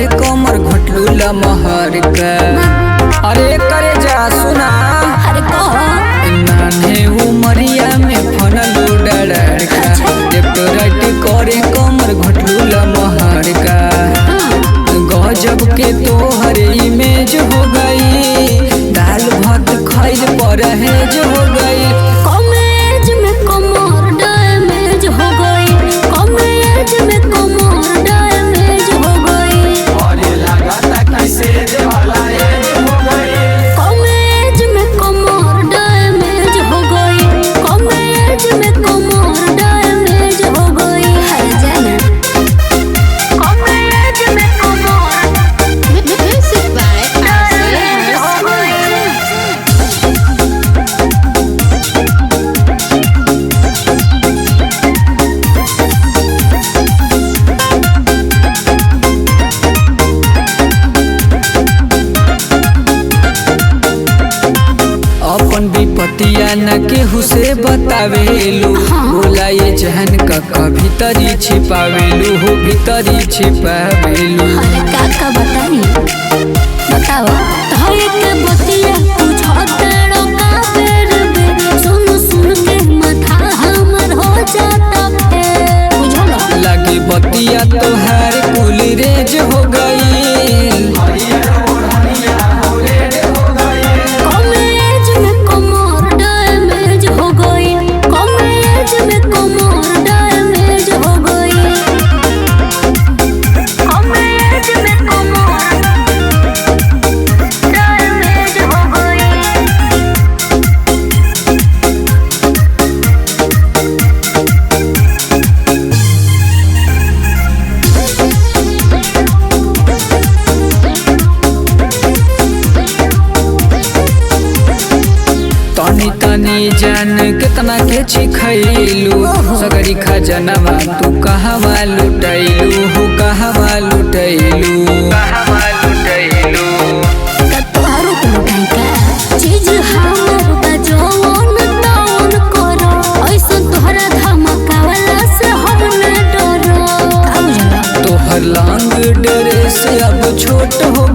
करे कमर घोटलू लमहर का। अरे करे जा सुना, अरे नाने उमरिया में फनलू डर का। लेफ्ट राइट करे कमर घोटलू लमहर का। गजब के तोहर इमेज हो गई, दाल भात खैल परहेज हो गई। कॉलेज में कमर डैमेज हो गई, कॉलेज में कमर डैमेज हो गई। अरे लगाता कैसे देवाला एज हो गई। कॉलेज में कमर डैमेज हो गई, कॉलेज में कमर डैमेज हो गई। हर जाना कॉलेज में कमर म्यूजिक बाय डैमेज हो गई। अपन विपतिया न केहू से बतावेलू। बोला ये जहन का कभी तरी छिपावेलू हो, भीतरी छिपावेलू। अरे का बताई बताओ धरे के बतिया बुझाते रोका बेर बे। सुन सुन के माथा हमर हो जाता फेर। बुझलो लगी बतिया तोहार कुल रेज हो गई। कॉलेज में कमर डैमेज हो गई, कॉलेज में कमर डैमेज हो गई। कॉलेज में कमर डैमेज हो गई। तनी तनी जान कितना के छिखैलू। सगरी खजनवा तू कहवा लुटैलू हो, कहवा लुटैलू। तोहारो को लुटाई का चीज हमर बजौन तौन करो। ऐसन तोहरा धमकावला से हम न डरो। का बुझला तोहर लांग ड्रेस अब छोट हो